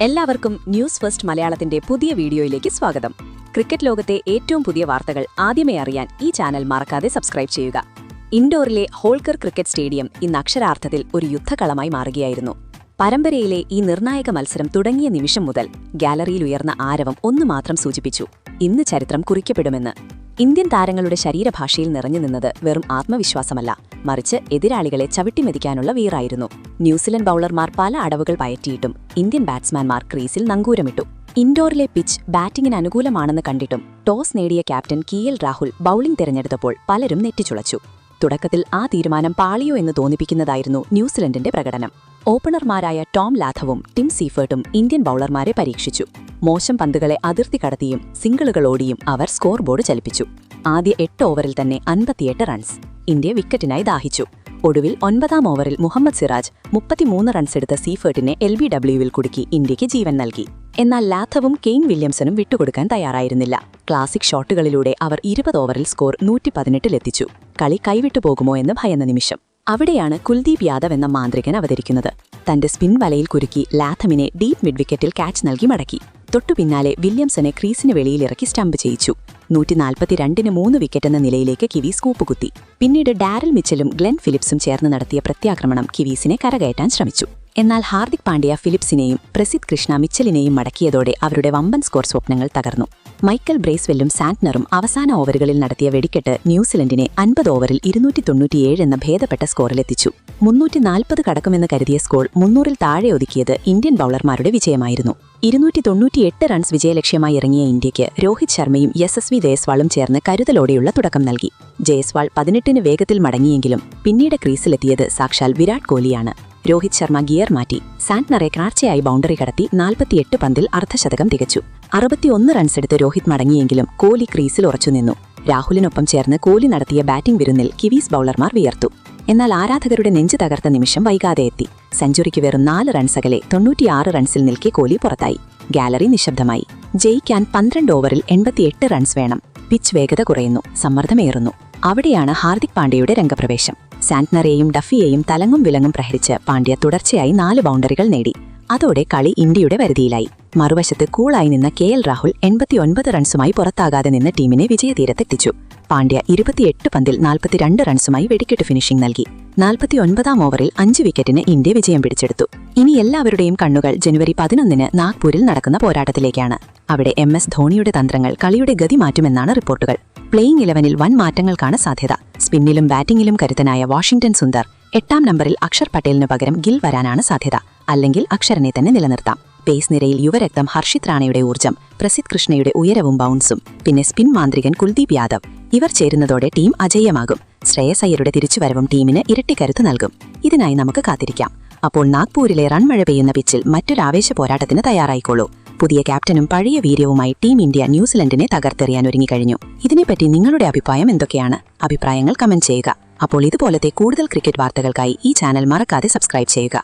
എല്ലാവർക്കും news first മലയാളത്തിന്റെ പുതിയ വീഡിയോയിലേക്ക് സ്വാഗതം. ക്രിക്കറ്റ് ലോകത്തെ ഏറ്റവും പുതിയ വാർത്തകൾ ആദ്യമേ അറിയാൻ ഈ ചാനൽ മറക്കാതെ സബ്സ്ക്രൈബ് ചെയ്യുക. ഇൻഡോറിലെ ഹോൾക്കർ ക്രിക്കറ്റ് സ്റ്റേഡിയം ഇന്ന് അക്ഷരാർത്ഥത്തിൽ ഒരു യുദ്ധകളമായി മാറുകയായിരുന്നു. പരമ്പരയിലെ ഈ നിർണായക മത്സരം തുടങ്ങിയ നിമിഷം മുതൽ ഗാലറിയിൽ ഉയർന്ന ആരവം ഒന്നു മാത്രം സൂചിപ്പിച്ചു: ഇന്ന് ചരിത്രം കുറിക്കപ്പെടുമെന്ന്. ഇന്ത്യൻ താരങ്ങളുടെ ശരീരഭാഷയിൽ നിറഞ്ഞു നിന്നത് വെറും ആത്മവിശ്വാസമല്ല, മറിച്ച് എതിരാളികളെ ചവിട്ടിമെതിക്കാനുള്ള വീറായിരുന്നു. ന്യൂസിലൻഡ് ബൌളർമാർ പല അടവുകൾ പയറ്റിയിട്ടും ഇന്ത്യൻ ബാറ്റ്സ്മാൻമാർ ക്രീസിൽ നങ്കൂരമിട്ടു. ഇൻഡോറിലെ പിച്ച് ബാറ്റിംഗിന് അനുകൂലമാണെന്ന് കണ്ടിട്ടും ടോസ് നേടിയ ക്യാപ്റ്റൻ രാഹുൽ ബൌളിംഗ് തിരഞ്ഞെടുത്തപ്പോൾ പലരും നെറ്റിച്ചുളച്ചു. തുടക്കത്തിൽ ആ തീരുമാനം പാളിയോ എന്ന് തോന്നിപ്പിക്കുന്നതായിരുന്നു ന്യൂസിലൻഡിന്റെ പ്രകടനം. ഓപ്പണർമാരായ ടോം ലാഥവും ടിം സീഫേർട്ടും ഇന്ത്യൻ ബൌളർമാരെ പരീക്ഷിച്ചു. മോശം പന്തുകളെ അതിർത്തി കടത്തിയും സിംഗിളുകൾ ഓടിയും അവർ സ്കോർ ബോർഡ് ചലിപ്പിച്ചു. ആദ്യ 8 ഓവറിൽ തന്നെ 58 റൺസ്. ഇന്ത്യ വിക്കറ്റിനായി ദാഹിച്ചു. ഒടുവിൽ 9ാം ഓവറിൽ മുഹമ്മദ് സിറാജ് 33 റൺസെടുത്ത സീഫേർട്ടിനെ LBWവിൽ കുടുക്കി ഇന്ത്യയ്ക്ക് ജീവൻ നൽകി. എന്നാൽ ലാഥവും കെയ്ൻ വില്യംസണും വിട്ടുകൊടുക്കാൻ തയ്യാറായിരുന്നില്ല. ക്ലാസിക് ഷോട്ടുകളിലൂടെ അവർ 20 ഓവറിൽ സ്കോർ 118-ലെത്തിച്ചു. കളി കൈവിട്ടു പോകുമോ എന്ന് ഭയന്ന നിമിഷം. അവിടെയാണ് കുൽദീപ് യാദവ് എന്ന മാന്ത്രികൻ അവതരിക്കുന്നത്. തന്റെ സ്പിൻ വലയിൽ കുരുക്കി ലാഥമിനെ ഡീപ് മിഡ് വിക്കറ്റിൽ ക്യാച്ച് നൽകി മടക്കി. തൊട്ടുപിന്നാലെ വില്യംസനെ ക്രീസിന് വെളിയിലിറക്കി സ്റ്റംപ് ചെയ്യിച്ചു. 142-ന് 3 വിക്കറ്റ് എന്ന നിലയിലേക്ക് കിവീസ് കൂപ്പുകുത്തി. പിന്നീട് ഡാരൽ മിച്ചലും ഗ്ലെൻ ഫിലിപ്സും ചേർന്ന് നടത്തിയ പ്രത്യാക്രമണം കിവീസിനെ കരകയറ്റാൻ ശ്രമിച്ചു. എന്നാൽ ഹാർദിക് പാണ്ഡ്യ ഫിലിപ്സിനെയും പ്രസിദ്ധ് കൃഷ്ണ മിച്ചലിനെയും മടക്കിയതോടെ അവരുടെ വമ്പൻ സ്കോർ സ്വപ്നങ്ങൾ തകർന്നു. മൈക്കൽ ബ്രേസ്വെല്ലും സാന്റ്നറും അവസാന ഓവറുകളിൽ നടത്തിയ വെടിക്കെട്ട് ന്യൂസിലൻഡിനെ 50 ഓവറിൽ 297 എന്ന ഭേദപ്പെട്ട സ്കോറിലെത്തിച്ചു. 340 കടക്കുമെന്ന് കരുതിയ സ്കോർ 300-ൽ താഴെ ഒതുക്കിയത് ഇന്ത്യൻ ബൌളർമാരുടെ വിജയമായിരുന്നു. 298 റൺസ് വിജയലക്ഷ്യമായി ഇറങ്ങിയ ഇന്ത്യയ്ക്ക് രോഹിത് ശർമ്മയും യശസ്വി ജയ്സ്വാളും ചേർന്ന് കരുതലോടെയുള്ള തുടക്കം നൽകി. ജയ്സ്വാൾ 18-ന് വേഗത്തിൽ മടങ്ങിയെങ്കിലും പിന്നീട് ക്രീസിലെത്തിയത് സാക്ഷാൽ വിരാട് കോഹ്ലിയാണ്. രോഹിത് ശർമ്മ ഗിയർ മാറ്റി സാന്റ്നറെ കാർച്ചയായി ബൗണ്ടറി കടത്തി 48 പന്തിൽ അർദ്ധശതകം തികച്ചു. 61 റൺസെടുത്ത് രോഹിത് മടങ്ങിയെങ്കിലും കോഹ്ലി ക്രീസിൽ ഉറച്ചുനിന്നു. രാഹുലിനൊപ്പം ചേർന്ന് കോഹ്ലി നടത്തിയ ബാറ്റിംഗ് വിരുന്നിൽ കിവീസ് ബൌളർമാർ വിയർത്തു. എന്നാൽ ആരാധകരുടെ നെഞ്ചു തകർത്ത നിമിഷം വൈകാതെ എത്തി. സെഞ്ചുറിക്ക് വെറും 4 റൺസ് അകലെ 96 റൺസിൽ നിൽക്കെ കോഹ്ലി പുറത്തായി. ഗാലറി നിശബ്ദമായി. ജയിക്കാൻ 12 ഓവറിൽ 88 റൺസ് വേണം. പിച്ച് വേഗത കുറയുന്നു, സമ്മർദ്ദമേറുന്നു. അവിടെയാണ് ഹാർദിക് പാണ്ഡ്യയുടെ രംഗപ്രവേശം. സാന്റ്നറെയും ഡഫിയെയും തലങ്ങും വിലങ്ങും പ്രഹരിച്ച് പാണ്ഡ്യ തുടർച്ചയായി 4 ബൗണ്ടറികൾ നേടി. അതോടെ കളി ഇന്ത്യയുടെ വരുതിയിലായി. മറുവശത്ത് കൂളായി നിന്ന രാഹുൽ 89 റൺസുമായി പുറത്താകാതെ നിന്ന് ടീമിനെ വിജയതീരത്തെത്തിച്ചു. പാണ്ഡ്യ 28 പന്തിൽ 42 റൺസുമായി വെടിക്കെട്ട് ഫിനിഷിംഗ് നൽകി. 49ാം ഓവറിൽ 5 വിക്കറ്റിന് ഇന്ത്യ വിജയം പിടിച്ചെടുത്തു. ഇനി എല്ലാവരുടെയും കണ്ണുകൾ ജനുവരി 11-ന് നാഗ്പൂരിൽ നടക്കുന്ന പോരാട്ടത്തിലേക്കാണ്. അവിടെ MS ധോണിയുടെ തന്ത്രങ്ങൾ കളിയുടെ ഗതി മാറ്റുമെന്നാണ് റിപ്പോർട്ടുകൾ. പ്ലേയിങ് 11-ൽ വൻ മാറ്റങ്ങൾക്കാണ് സാധ്യത. സ്പിന്നിലും ബാറ്റിംഗിലും കരുത്തനായ വാഷിംഗ്ടൺ സുന്ദർ, 8ാം നമ്പറിൽ അക്ഷർ പട്ടേലിന് പകരം ഗിൽ വരാനാണ് സാധ്യത. അല്ലെങ്കിൽ അക്ഷരനെ തന്നെ നിലനിർത്താം. പേസ് നിരയിൽ യുവരക്തം ഹർഷിത് റാണയുടെ ഊർജ്ജം, പ്രസിദ്ധ് കൃഷ്ണയുടെ ഉയരവും ബൗൺസും, പിന്നെ സ്പിൻ മാന്ത്രികൻ കുൽദീപ് യാദവ്. ഇവർ ചേരുന്നതോടെ ടീം അജയ്യമാകും. ശ്രേയസ് അയ്യരുടെ തിരിച്ചുവരവും ടീമിന് ഇരട്ടി കരുത്ത് നൽകും. ഇതിനായി നമുക്ക് കാത്തിരിക്കാം. അപ്പോൾ നാഗ്പൂരിലെ റൺമഴ പെയ്യുന്ന പിച്ചിൽ മറ്റൊരു ആവേശ പോരാട്ടത്തിന് തയ്യാറായിക്കോളൂ. പുതിയ ക്യാപ്റ്റനും പഴയ വീര്യവുമായി ടീം ഇന്ത്യ ന്യൂസിലൻഡിനെ തകർത്തെറിയാൻ ഒരുങ്ങിക്കഴിഞ്ഞു. ഇതിനെപ്പറ്റി നിങ്ങളുടെ അഭിപ്രായം എന്തൊക്കെയാണ്? അഭിപ്രായങ്ങൾ കമന്റ് ചെയ്യുക. അപ്പോൾ ഇതുപോലത്തെ കൂടുതൽ ക്രിക്കറ്റ് വാർത്തകൾക്കായി ഈ ചാനൽ മറക്കാതെ സബ്സ്ക്രൈബ് ചെയ്യുക.